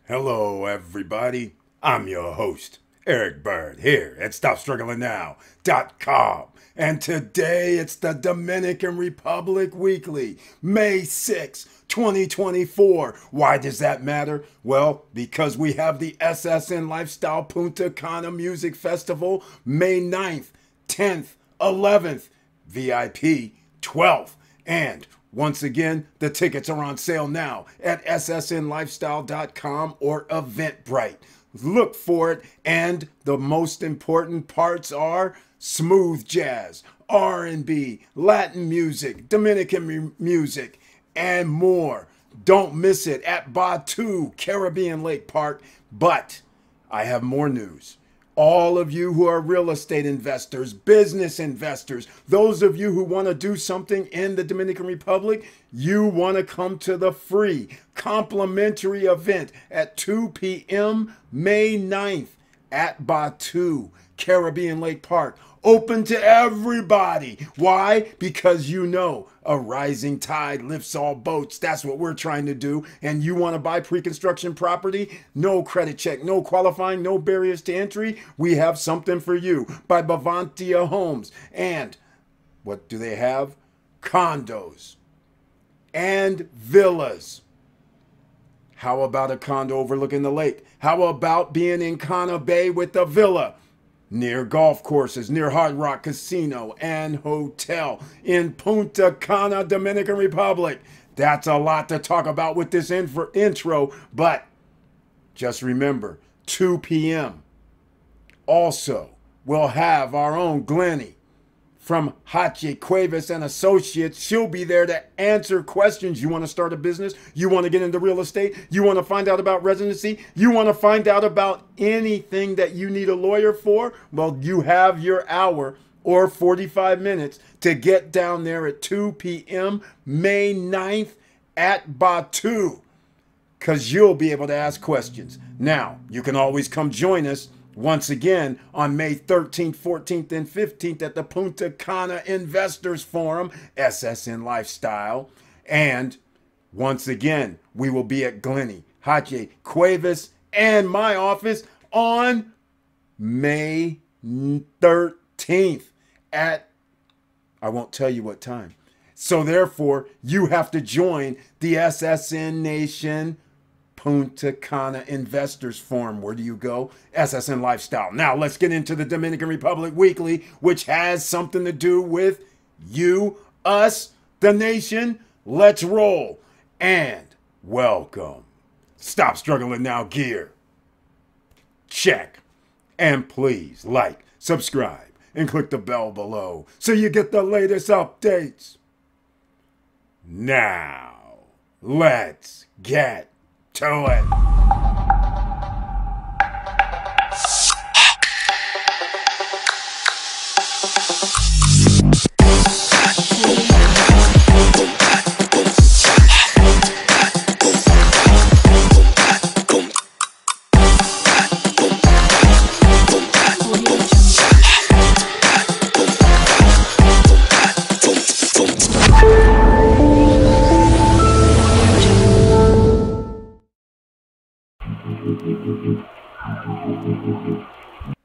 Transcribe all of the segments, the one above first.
Hello, everybody. I'm your host, Eric Bird, here at StopStrugglingNow.com. And today it's the Dominican Republic Weekly, May 6, 2024. Why does that matter? Well, because we have the SSN Lifestyle Punta Cana Music Festival, May 9th, 10th, 11th, VIP 12th, and once again, the tickets are on sale now at ssnlifestyle.com or Eventbrite. Look for it, and the most important parts are smooth jazz, R&B, Latin music, Dominican music, and more. Don't miss it at Batu, Caribbean Lake Park. But I have more news. All of you who are real estate investors, business investors, those of you who want to do something in the Dominican Republic, you want to come to the free complimentary event at 2 p.m. May 9th at Batu, Caribbean Lake Park. Open to everybody. Why? Because you know a rising tide lifts all boats. That's what we're trying to do. And you want to buy pre-construction property? No credit check, no qualifying, no barriers to entry. We have something for you by Bavantia Homes. And what do they have? Condos and villas. How about a condo overlooking the lake? How about being in Cana Bay with a villa? Near golf courses, near Hard Rock Casino and Hotel in Punta Cana, Dominican Republic. That's a lot to talk about with this intro, but just remember, 2 p.m. Also, we'll have our own Glennie from Hache Cuevas and Associates. She'll be there to answer questions. You want to start a business? You want to get into real estate? You want to find out about residency? You want to find out about anything that you need a lawyer for? Well, you have your hour or 45 minutes to get down there at 2 p.m. May 9th at Batu, because you'll be able to ask questions. Now, you can always come join us once again on May 13th, 14th, and 15th at the Punta Cana Investors Forum, SSN Lifestyle. And once again, we will be at Glennie, Hache Cuevas, and my office on May 13th at, I won't tell you what time. So therefore, you have to join the SSN Nation Punta Cana Investors Forum. Where do you go? SSN Lifestyle. Now let's get into the Dominican Republic Weekly, which has something to do with you, us, the nation. Let's roll. And welcome. Stop Struggling Now gear. Check. And please like, subscribe, and click the bell below so you get the latest updates. Now, let's get to it.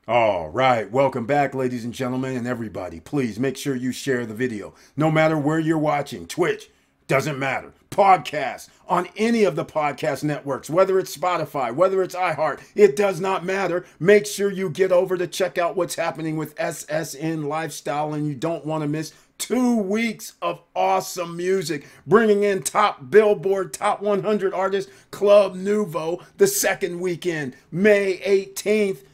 All right, welcome back, ladies and gentlemen, and everybody. Please make sure you share the video, no matter where you're watching. Twitch, doesn't matter. Podcasts, on any of the podcast networks, whether it's Spotify, whether it's iHeart, it does not matter. Make sure you get over to check out what's happening with SSN Lifestyle, and you don't want to miss 2 weeks of awesome music, bringing in top Billboard, top 100 artists, Club Nouveau, the second weekend, May 18th.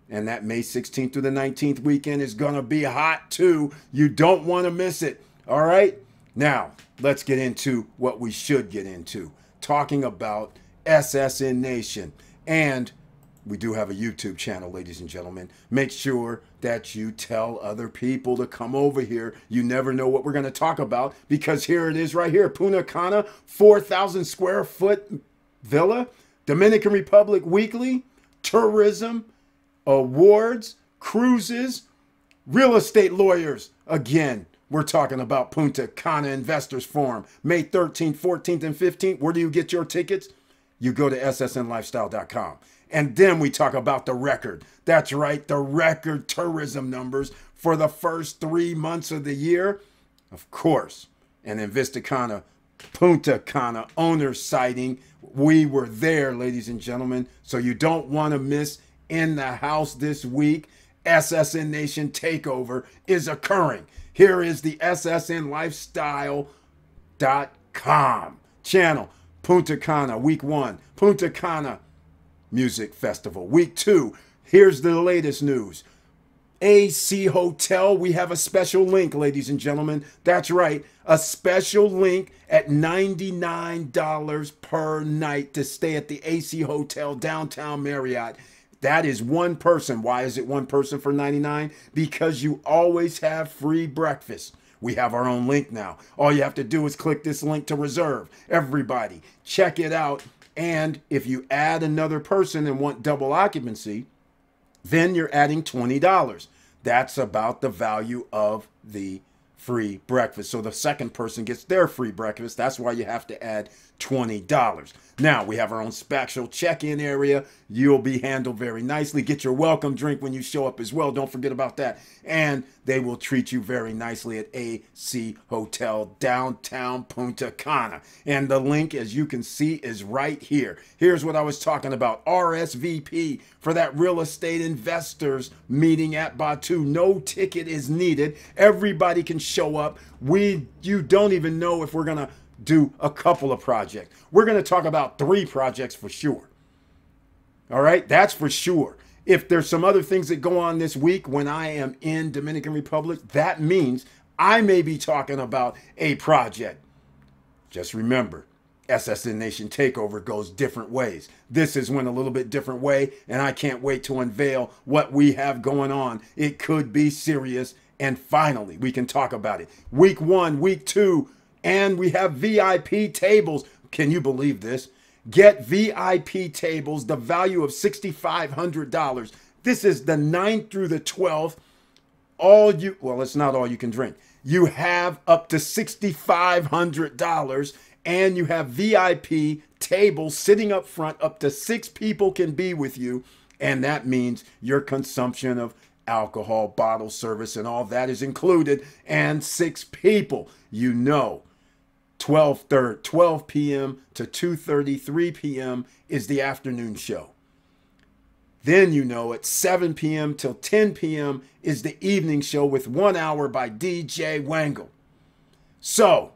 And that May 16th through the 19th weekend is going to be hot too. You don't want to miss it. All right. Now, let's get into what we should get into. Talking about SSN Nation. And we do have a YouTube channel, ladies and gentlemen. Make sure that you tell other people to come over here. You never know what we're going to talk about, because here it is right here. Punta Cana, 4,000 square foot villa, Dominican Republic Weekly, tourism, awards, cruises, real estate lawyers. Again, we're talking about Punta Cana Investors Forum, May 13th, 14th, and 15th. Where do you get your tickets? you go to ssnlifestyle.com. And then we talk about the record. That's right, the record tourism numbers for the first 3 months of the year. Of course, and in Vista Cana, Punta Cana owner sighting, we were there, ladies and gentlemen. So you don't want to miss In the House this week. SSN Nation Takeover is occurring. Here is the SSNLifestyle.com channel. Punta Cana, week 1. Punta Cana Music Festival. Week 2, here's the latest news. AC Hotel, we have a special link, ladies and gentlemen. That's right, a special link at $99 per night to stay at the AC Hotel downtown Marriott. That is one person. Why is it one person for $99? Because you always have free breakfast. We have our own link now. All you have to do is click this link to reserve. Everybody, check it out. And if you add another person and want double occupancy, then you're adding $20. That's about the value of the free breakfast. So the second person gets their free breakfast. That's why you have to add $20. Now, we have our own special check-in area. You'll be handled very nicely. Get your welcome drink when you show up as well. Don't forget about that. And they will treat you very nicely at AC Hotel, downtown Punta Cana. And the link, as you can see, is right here. Here's what I was talking about. RSVP for that real estate investors meeting at Batu. No ticket is needed. Everybody can show up. You don't even know if we're going to do a couple of projects. We're going to talk about 3 projects for sure. All right, that's for sure. If there's some other things that go on this week when I am in Dominican Republic, that means I may be talking about a project. Just remember, SSN Nation Takeover goes different ways. This is one a little bit different way, and I can't wait to unveil what we have going on. It could be serious, and finally, we can talk about it. Week 1, week 2, and we have VIP tables. Can you believe this? Get VIP tables, the value of $6,500. This is the 9th through the 12th. Well, it's not all you can drink. You have up to $6,500, and you have VIP tables sitting up front. Up to 6 people can be with you, and that means your consumption of alcohol, bottle service, and all that is included, and 6 people. You know, 12 p.m. to 2:30, 3 p.m. is the afternoon show. Then you know at 7 p.m. till 10 p.m. is the evening show with 1 hour by DJ Wangle. So,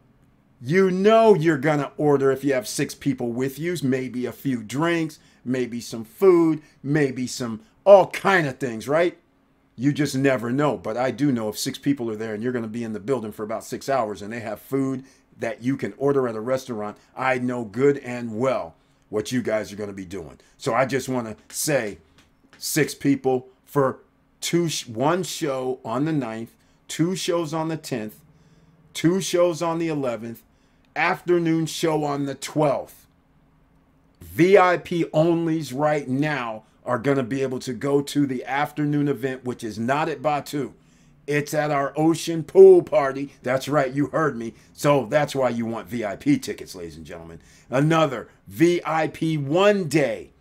you know you're going to order if you have 6 people with you, maybe a few drinks, maybe some food, maybe some all kind of things, right? You just never know. But I do know if 6 people are there and you're going to be in the building for about 6 hours and they have food that you can order at a restaurant, I know good and well what you guys are going to be doing. So I just want to say 6 people for 1 show on the 9th, 2 shows on the 10th, 2 shows on the 11th, afternoon show on the 12th. VIP onlys right now are going to be able to go to the afternoon event, which is not at Batu. It's at our ocean pool party. That's right, you heard me. So that's why you want VIP tickets, ladies and gentlemen. Another VIP 1 day.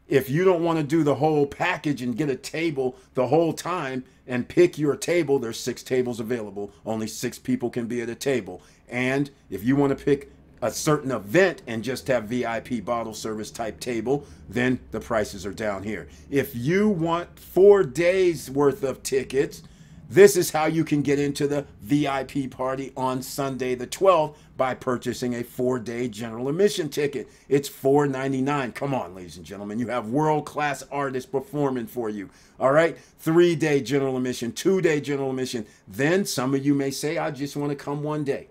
If you don't want to do the whole package and get a table the whole time and pick your table, there's 6 tables available. Only 6 people can be at a table. And if you want to pick a certain event and just have VIP bottle service type table, then the prices are down here. If you want 4 days worth of tickets, this is how you can get into the VIP party on Sunday the 12th by purchasing a 4-day general admission ticket. It's $4.99. Come on, ladies and gentlemen. You have world-class artists performing for you. All right? 3-day general admission, 2-day general admission. Then some of you may say, I just want to come 1 day.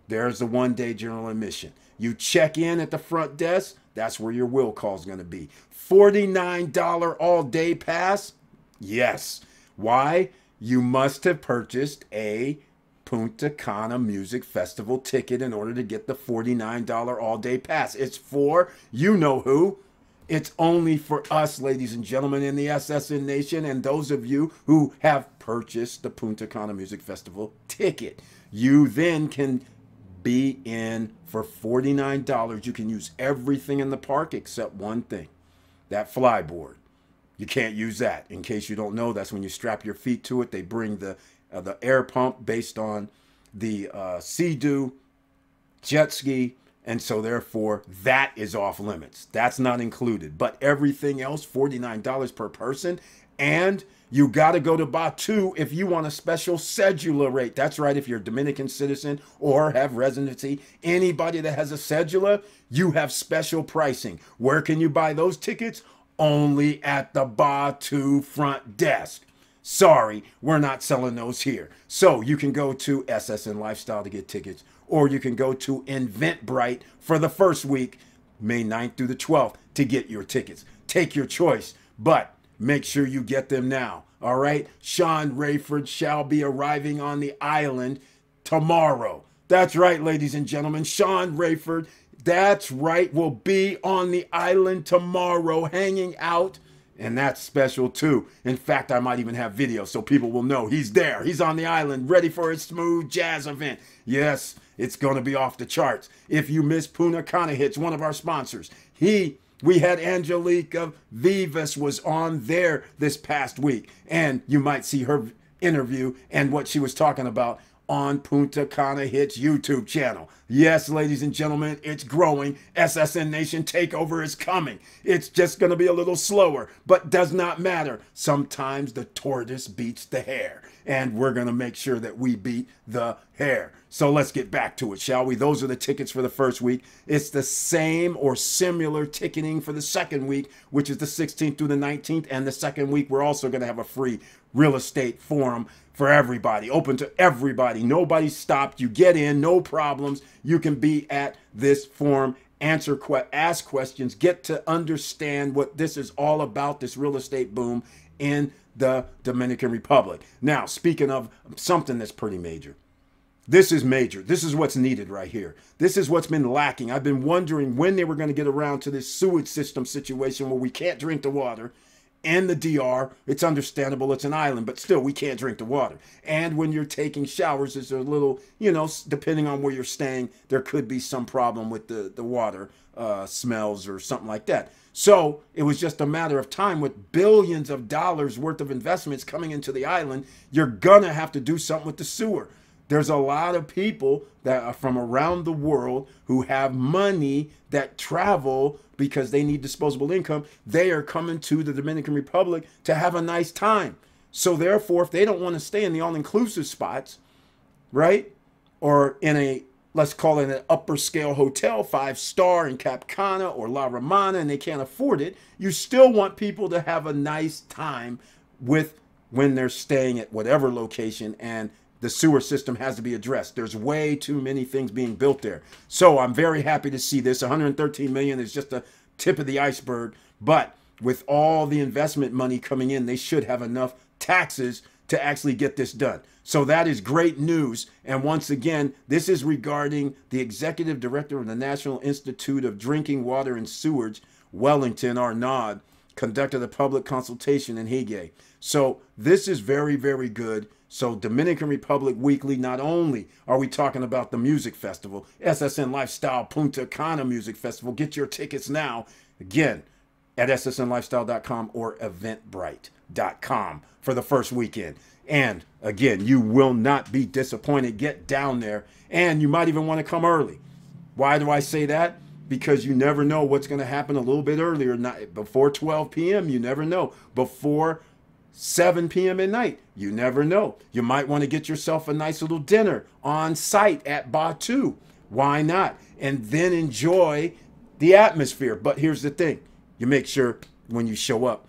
There's the 1-day general admission. You check in at the front desk. That's where your will call is going to be. $49 all-day pass? Yes. Why? You must have purchased a Punta Cana Music Festival ticket in order to get the $49 all-day pass. It's for you know who. It's only for us, ladies and gentlemen, in the SSN Nation and those of you who have purchased the Punta Cana Music Festival ticket. You then can be in for $49. You can use everything in the park except one thing, that flyboard. You can't use that. In case you don't know, that's when you strap your feet to it. They bring the air pump based on the Sea-Doo jet ski, and so therefore that is off limits. That's not included. But everything else, $49 per person, and you got to go to Batu if you want a special cedula rate. That's right, if you're a Dominican citizen or have residency, anybody that has a cedula, you have special pricing. Where can you buy those tickets? Only at the Batu front desk. Sorry, we're not selling those here. So you can go to SSN Lifestyle to get tickets, or you can go to Eventbrite for the first week, May 9th through the 12th, to get your tickets. Take your choice, but make sure you get them now. All right? Sean Rayford shall be arriving on the island tomorrow. That's right, ladies and gentlemen. Sean Rayford, that's right, will be on the island tomorrow hanging out. And that's special too. In fact, I might even have video so people will know he's there. He's on the island ready for his smooth jazz event. Yes, it's going to be off the charts. If you miss Punta Cana Hits, one of our sponsors, we had Angelica Vivas was on there this past week. And you might see her interview and what she was talking about on Punta Cana Hits YouTube channel. Yes, ladies and gentlemen, it's growing. SSN Nation takeover is coming. It's just going to be a little slower, but does not matter. Sometimes the tortoise beats the hare, and we're going to make sure that we beat the hare. So let's get back to it, shall we? Those are the tickets for the first week. It's the same or similar ticketing for the second week, which is the 16th through the 19th. And the second week, we're also going to have a free real estate forum for everybody, open to everybody. Nobody stopped. You get in, no problems. You can be at this forum, ask questions, get to understand what this is all about, this real estate boom in the Dominican Republic. Now, speaking of something that's pretty major, this is major. This is what's needed right here. This is what's been lacking. I've been wondering when they were going to get around to this sewage system situation where we can't drink the water. And the DR, it's understandable, it's an island, but still we can't drink the water. And when you're taking showers, there's a little, you know, depending on where you're staying, there could be some problem with the water smells or something like that. So it was just a matter of time. With billions of dollars worth of investments coming into the island, you're gonna have to do something with the sewer. There's a lot of people that are from around the world who have money that travel because they need disposable income. They are coming to the Dominican Republic to have a nice time. So therefore, if they don't want to stay in the all-inclusive spots, right, or in a, let's call it an upper scale hotel, 5-star in Cap Cana or La Romana, and they can't afford it, you still want people to have a nice time with when they're staying at whatever location, and the sewer system has to be addressed. There's way too many things being built there. So I'm very happy to see this. 113 million is just the tip of the iceberg. But with all the investment money coming in, they should have enough taxes to actually get this done. So that is great news. And once again, this is regarding the executive director of the National Institute of Drinking Water and Sewage, Wellington Arnaud, conducted a public consultation in Higay. So this is very, very good. So Dominican Republic Weekly, not only are we talking about the music festival, SSN Lifestyle Punta Cana Music Festival, get your tickets now, again, at ssnlifestyle.com or eventbrite.com for the first weekend. And again, you will not be disappointed. Get down there, and you might even want to come early. Why do I say that? Because you never know what's going to happen a little bit earlier, not before 12 p.m. You never know. Before 7 p.m. at night, you never know. You might want to get yourself a nice little dinner on site at Batu. Why not? And then enjoy the atmosphere. But here's the thing. You make sure when you show up,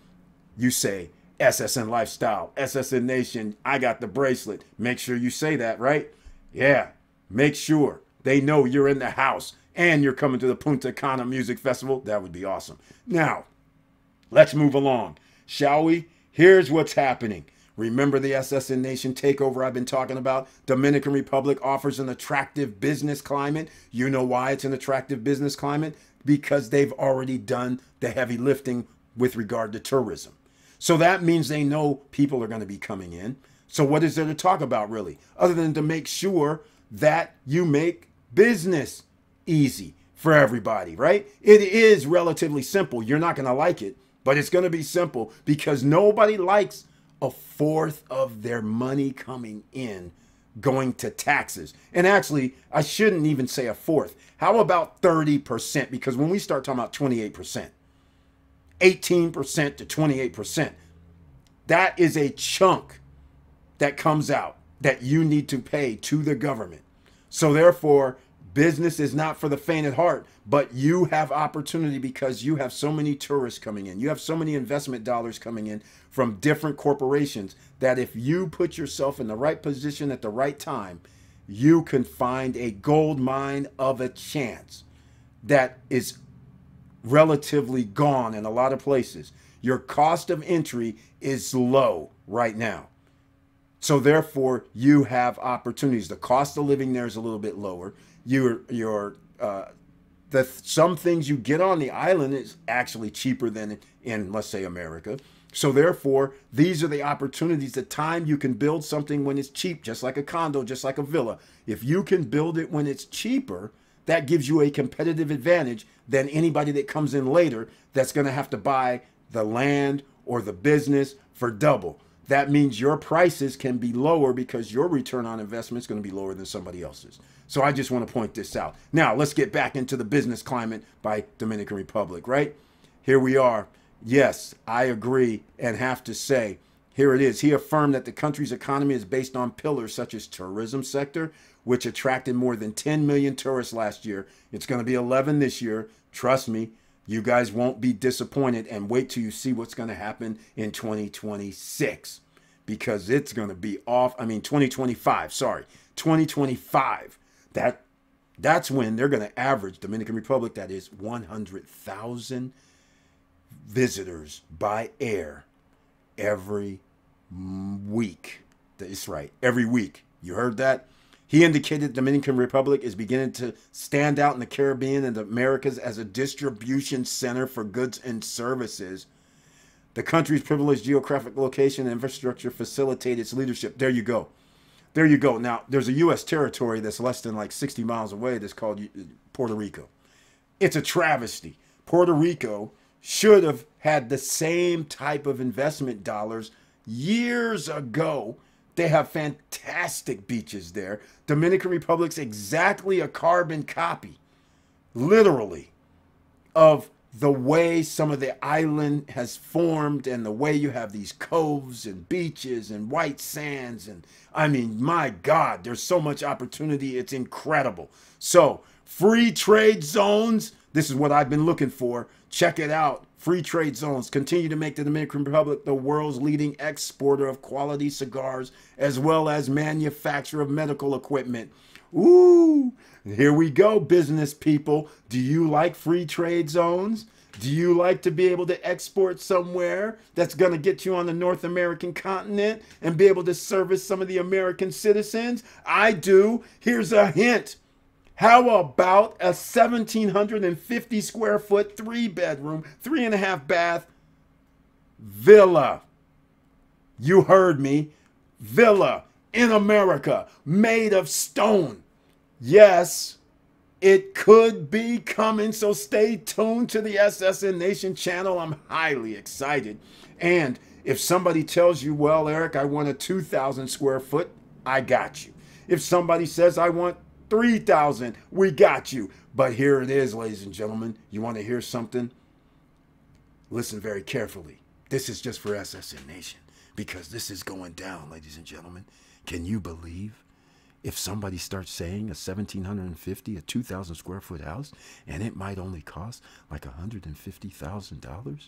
you say SSN Lifestyle, SSN Nation, I got the bracelet. Make sure you say that, right? Yeah, make sure they know you're in the house and you're coming to the Punta Cana Music Festival. That would be awesome. Now, let's move along, shall we? Here's what's happening. Remember the SSN Nation takeover I've been talking about? Dominican Republic offers an attractive business climate. You know why it's an attractive business climate? Because they've already done the heavy lifting with regard to tourism. So that means they know people are going to be coming in. So what is there to talk about really? Other than to make sure that you make business easy for everybody, right? It is relatively simple. You're not going to like it, but it's going to be simple because nobody likes a fourth of their money coming in going to taxes. And actually, I shouldn't even say a fourth. How about 30%? Because when we start talking about 28%, 18% to 28%, that is a chunk that comes out that you need to pay to the government. So therefore, business is not for the faint at heart, but you have opportunity because you have so many tourists coming in. You have so many investment dollars coming in from different corporations that if you put yourself in the right position at the right time, you can find a gold mine of a chance that is relatively gone in a lot of places. Your cost of entry is low right now. So therefore, you have opportunities. The cost of living there is a little bit lower. Some things you get on the island is actually cheaper than in, let's say, America. So therefore, these are the opportunities, the time you can build something when it's cheap, just like a condo, just like a villa. If you can build it when it's cheaper, that gives you a competitive advantage than anybody that comes in later that's going to have to buy the land or the business for double. That means your prices can be lower because your return on investment is going to be lower than somebody else's. So I just want to point this out. Now, let's get back into the business climate by Dominican Republic, right? Here we are. Yes, I agree and have to say, here it is. He affirmed that the country's economy is based on pillars such as tourism sector, which attracted more than 10 million tourists last year. It's going to be 11 this year. Trust me, you guys won't be disappointed, and wait till you see what's going to happen in 2026 because it's going to be off. 2025, sorry, 2025. That's when they're going to average, Dominican Republic, that is 100,000 visitors by air every week. That's right, every week. You heard that? He indicated the Dominican Republic is beginning to stand out in the Caribbean and the Americas as a distribution center for goods and services. The country's privileged geographic location and infrastructure facilitate its leadership. There you go. There you go. Now, there's a U.S. territory that's less than like 60 miles away that's called Puerto Rico. It's a travesty. Puerto Rico should have had the same type of investment dollars years ago. They have fantastic beaches there. Dominican Republic's exactly a carbon copy, literally, of the way some of the island has formed and the way you have these coves and beaches and white sands. And I mean, my God, there's so much opportunity. It's incredible. So free trade zones, this is what I've been looking for. Check it out. Free trade zones continue to make the Dominican Republic the world's leading exporter of quality cigars, as well as manufacturer of medical equipment. Ooh, here we go, business people. Do you like free trade zones? Do you like to be able to export somewhere that's going to get you on the North American continent and be able to service some of the American citizens? I do. Here's a hint. How about a 1,750 square foot, 3-bedroom, 3.5 bath villa? You heard me. Villa in America, made of stone. Yes, it could be coming, so stay tuned to the SSN Nation channel. I'm highly excited. And if somebody tells you, well, Eric, I want a 2,000 square foot, I got you. If somebody says I want 3,000, we got you. But here it is, ladies and gentlemen. You want to hear something? Listen very carefully. This is just for SSN Nation because this is going down, ladies and gentlemen. Can you believe if somebody starts saying a 1,750, a 2,000 square foot house, and it might only cost like $150,000?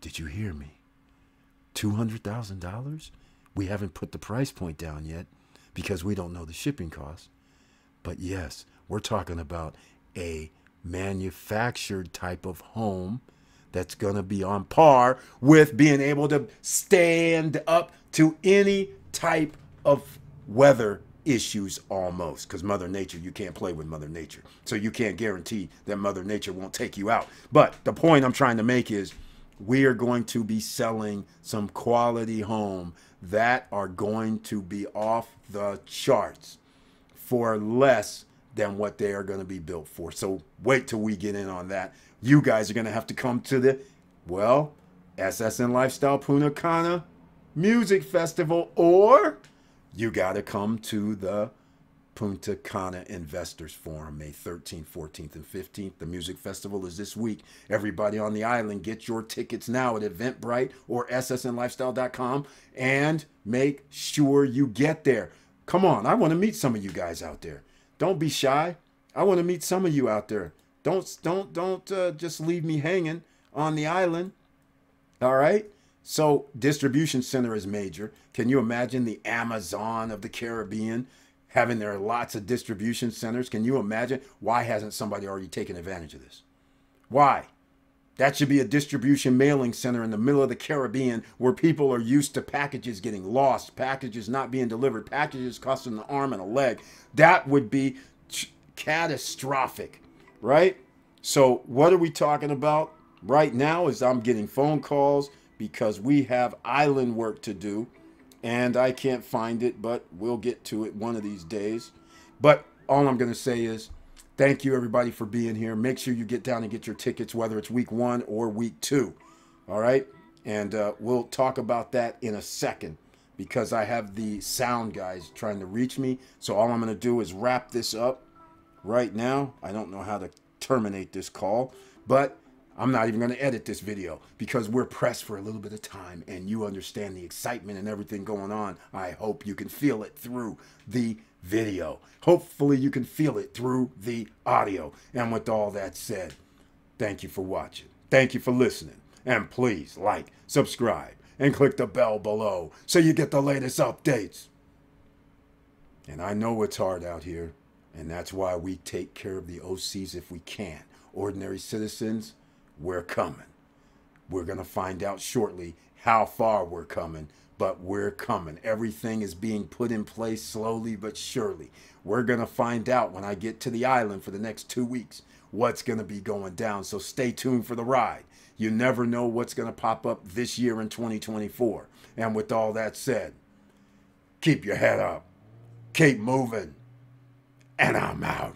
Did you hear me? $200,000? We haven't put the price point down yet, because we don't know the shipping costs. But yes, we're talking about a manufactured type of home that's going to be on par with being able to stand up to any type of weather issues almost. Because Mother Nature, you can't play with Mother Nature. So you can't guarantee that Mother Nature won't take you out. But the point I'm trying to make is we are going to be selling some quality home that are going to be off the charts. for less than what they are going to be built for. So wait till we get in on that. You guys are going to have to come to the, well, SSN Lifestyle Punta Cana Music Festival, or you got to come to the Punta Cana Investors Forum, May 13th, 14th, and 15th. The music festival is this week. Everybody on the island, get your tickets now at Eventbrite or ssnlifestyle.com and make sure you get there. Come on, I want to meet some of you guys out there. Don't be shy. I want to meet some of you out there. Don't just leave me hanging on the island. All right? So distribution center is major. Can you imagine the Amazon of the Caribbean having their lots of distribution centers? Can you imagine? Why hasn't somebody already taken advantage of this? Why? That should be a distribution mailing center in the middle of the Caribbean where people are used to packages getting lost, packages not being delivered, packages costing an arm and a leg. That would be catastrophic, right? So what are we talking about right now is I'm getting phone calls because we have island work to do. And I can't find it, but we'll get to it one of these days. But all I'm going to say is thank you, everybody, for being here. Make sure you get down and get your tickets, whether it's week 1 or week 2. All right? And we'll talk about that in a second because I have the sound guys trying to reach me. So all I'm going to do is wrap this up right now. I don't know how to terminate this call, but I'm not even going to edit this video because we're pressed for a little bit of time and you understand the excitement and everything going on. I hope you can feel it through the video. Hopefully you can feel it through the audio. And with all that said, thank you for watching. Thank you for listening. And please like, subscribe, and click the bell below so you get the latest updates. And I know it's hard out here, and that's why we take care of the OCs if we can. Ordinary citizens, we're coming. We're going to find out shortly how far we're coming, but we're coming. Everything is being put in place slowly but surely. We're going to find out when I get to the island for the next 2 weeks what's going to be going down. So stay tuned for the ride. You never know what's going to pop up this year in 2024. And with all that said, keep your head up, keep moving, and I'm out.